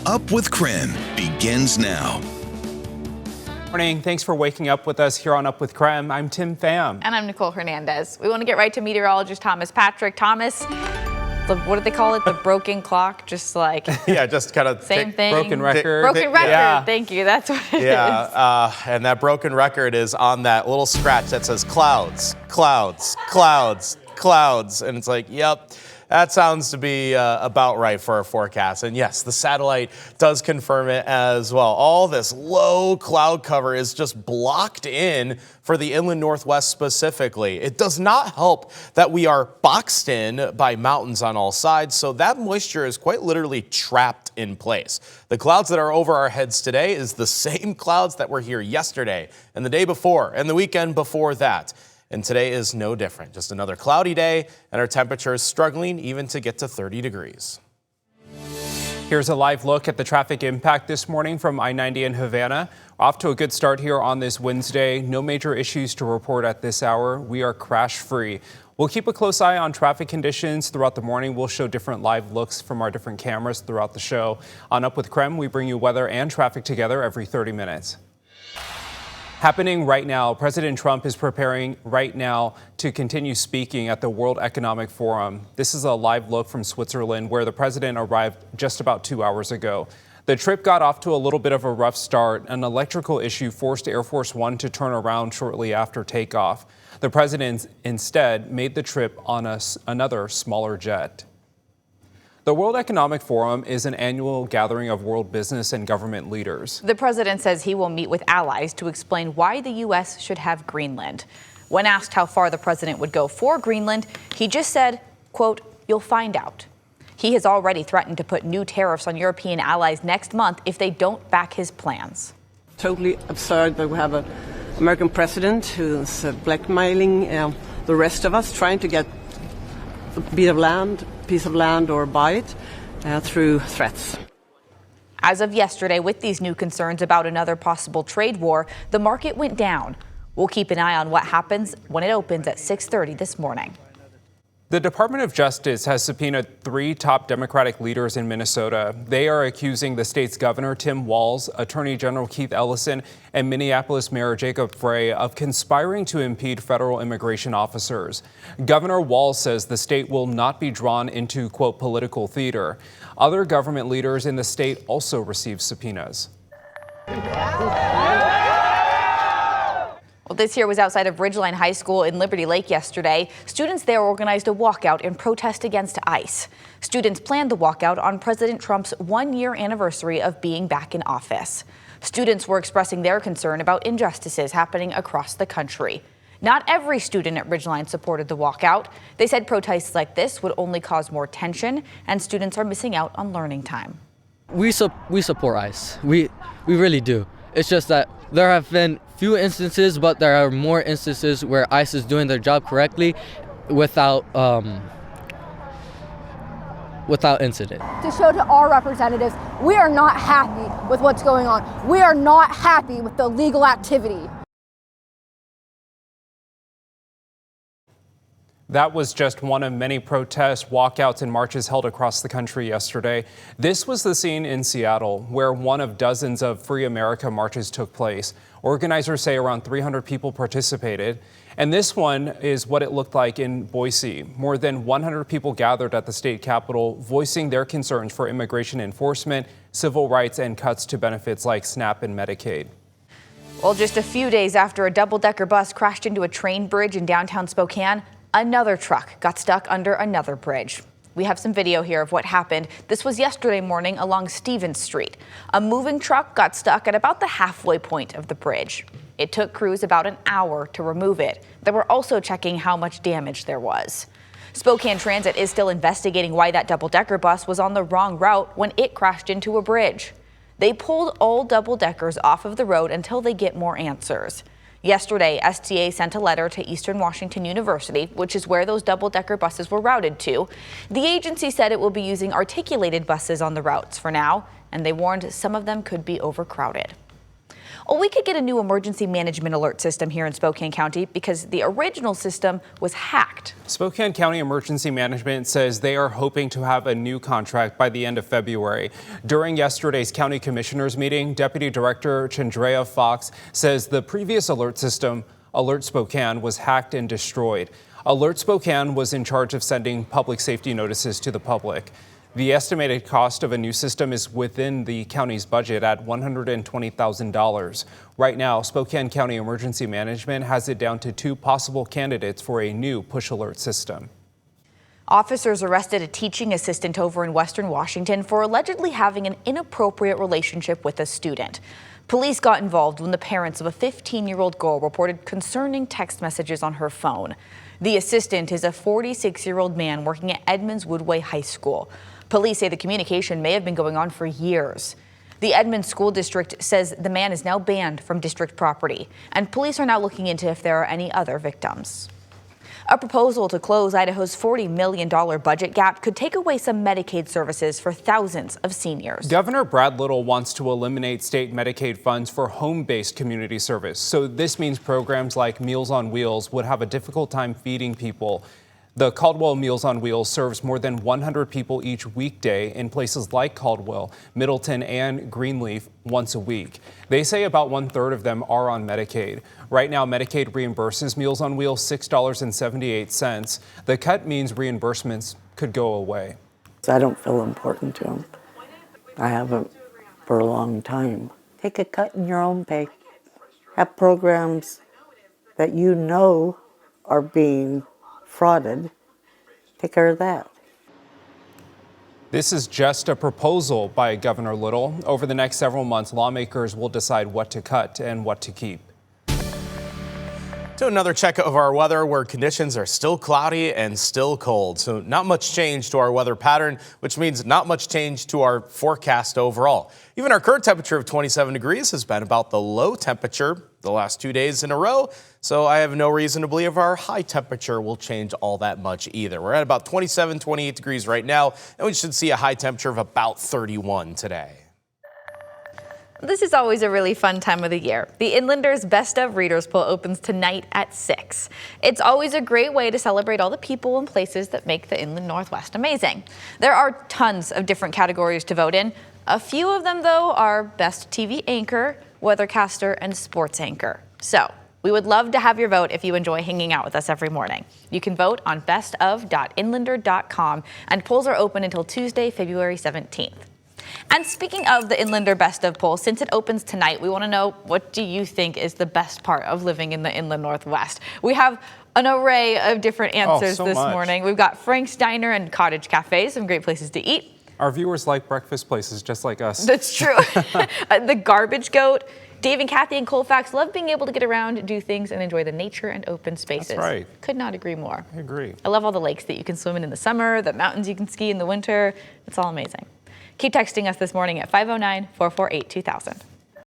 Up with KREM begins now. Morning. Thanks for waking up with us here on Up with KREM. I'm Tim Pham. And I'm Nicole Hernandez. We want to get right to meteorologist Thomas Patrick. Thomas, what do they call it? The broken clock? Just like... Yeah, just kind of... Same thing. Broken record. Broken record. Yeah. Thank you. That's what it is. And that broken record is on that little scratch that says clouds, clouds, clouds, clouds. And it's like, yep. That sounds to be about right for our forecast. And yes, the satellite does confirm it as well. All this low cloud cover is just blocked in for the inland northwest specifically. It does not help that we are boxed in by mountains on all sides, so that moisture is quite literally trapped in place. The clouds that are over our heads today is the same clouds that were here yesterday and the day before and the weekend before that. And today is no different. Just another cloudy day, and our temperature is struggling even to get to 30 degrees. Here's a live look at the traffic impact this morning from I-90 in Havana. Off to a good start here on this Wednesday. No major issues to report at this hour. We are crash-free. We'll keep a close eye on traffic conditions throughout the morning. We'll show different live looks from our different cameras throughout the show. On Up with KREM, we bring you weather and traffic together every 30 minutes. Happening right now, President Trump is preparing right now to continue speaking at the World Economic Forum. This is a live look from Switzerland, where the president arrived just about 2 hours ago. The trip got off to a little bit of a rough start. An electrical issue forced Air Force One to turn around shortly after takeoff. The president instead made the trip on another smaller jet. The World Economic Forum is an annual gathering of world business and government leaders. The president says he will meet with allies to explain why the U.S. should have Greenland. When asked how far the president would go for Greenland, he just said, quote, "You'll find out." He has already threatened to put new tariffs on European allies next month if they don't back his plans. Totally absurd that we have an American president who's blackmailing the rest of us, trying to get a piece of land or buy it through threats. As of yesterday, with these new concerns about another possible trade war, the market went down. We'll keep an eye on what happens when it opens at 6:30 this morning. The Department of Justice has subpoenaed 3 top Democratic leaders in Minnesota. They are accusing the state's governor, Tim Walz, Attorney General Keith Ellison, and Minneapolis Mayor Jacob Frey of conspiring to impede federal immigration officers. Governor Walz says the state will not be drawn into, quote, political theater. Other government leaders in the state also received subpoenas. Well, this here was outside of Ridgeline High School in Liberty Lake yesterday. Students there organized a walkout in protest against ICE. Students planned the walkout on President Trump's 1-year anniversary of being back in office. Students were expressing their concern about injustices happening across the country. Not every student at Ridgeline supported the walkout. They said protests like this would only cause more tension, and students are missing out on learning time. We support ICE. We really do. It's just that there have been few instances, but there are more instances where ICE is doing their job correctly without incident. To show to our representatives, we are not happy with what's going on. We are not happy with the illegal activity. That was just one of many protests, walkouts, and marches held across the country yesterday. This was the scene in Seattle, where one of dozens of Free America marches took place. Organizers say around 300 people participated. And this one is what it looked like in Boise. More than 100 people gathered at the state capitol, voicing their concerns for immigration enforcement, civil rights, and cuts to benefits like SNAP and Medicaid. Well, just a few days after a double-decker bus crashed into a train bridge in downtown Spokane, another truck got stuck under another bridge. We have some video here of what happened. This was yesterday morning along Stevens Street. A moving truck got stuck at about the halfway point of the bridge. It took crews about an hour to remove it. They were also checking how much damage there was. Spokane Transit is still investigating why that double-decker bus was on the wrong route when it crashed into a bridge. They pulled all double-deckers off of the road until they get more answers. Yesterday, STA sent a letter to Eastern Washington University, which is where those double-decker buses were routed to. The agency said it will be using articulated buses on the routes for now, and they warned some of them could be overcrowded. Well, we could get a new emergency management alert system here in Spokane County because the original system was hacked. Spokane County Emergency Management says they are hoping to have a new contract by the end of February. During yesterday's county commissioners meeting, Deputy Director Chandrea Fox says the previous alert system, Alert Spokane, was hacked and destroyed. Alert Spokane was in charge of sending public safety notices to the public. The estimated cost of a new system is within the county's budget at $120,000. Right now, Spokane County Emergency Management has it down to 2 possible candidates for a new push alert system. Officers arrested a teaching assistant over in Western Washington for allegedly having an inappropriate relationship with a student. Police got involved when the parents of a 15-year-old girl reported concerning text messages on her phone. The assistant is a 46-year-old man working at Edmonds Woodway High School. Police say the communication may have been going on for years. The Edmonds School District says the man is now banned from district property, and police are now looking into if there are any other victims. A proposal to close Idaho's $40 million budget gap could take away some Medicaid services for thousands of seniors. Governor Brad Little wants to eliminate state Medicaid funds for home-based community service. So this means programs like Meals on Wheels would have a difficult time feeding people. The Caldwell Meals on Wheels serves more than 100 people each weekday in places like Caldwell, Middleton, and Greenleaf once a week. They say about 1/3 of them are on Medicaid. Right now, Medicaid reimburses Meals on Wheels $6.78. The cut means reimbursements could go away. I don't feel important to them. I haven't for a long time. Take a cut in your own pay. Have programs that you know are being frauded. Take care of that. This is just a proposal by Governor Little. Over the next several months, lawmakers will decide what to cut and what to keep. To another check of our weather where conditions are still cloudy and still cold. So not much change to our weather pattern, which means not much change to our forecast overall. Even our current temperature of 27 degrees has been about the low temperature the last 2 days in a row. So I have no reason to believe our high temperature will change all that much either. We're at about 27, 28 degrees right now, and we should see a high temperature of about 31 today. This is always a really fun time of the year. The Inlander's Best of Readers Poll opens tonight at 6. It's always a great way to celebrate all the people and places that make the Inland Northwest amazing. There are tons of different categories to vote in. A few of them, though, are Best TV Anchor, Weathercaster, and Sports Anchor. So we would love to have your vote if you enjoy hanging out with us every morning. You can vote on bestof.inlander.com, and polls are open until Tuesday, February 17th. And speaking of the Inlander Best of poll, since it opens tonight, we want to know, what do you think is the best part of living in the Inland Northwest? We have an array of different answers this morning. We've got Frank's Diner and Cottage Cafe, some great places to eat. Our viewers like breakfast places just like us. That's true. The Garbage Goat. Dave and Kathy in Colfax love being able to get around, do things, and enjoy the nature and open spaces. That's right. Could not agree more. I agree. I love all the lakes that you can swim in the summer, the mountains you can ski in the winter. It's all amazing. Keep texting us this morning at 509-448-2000.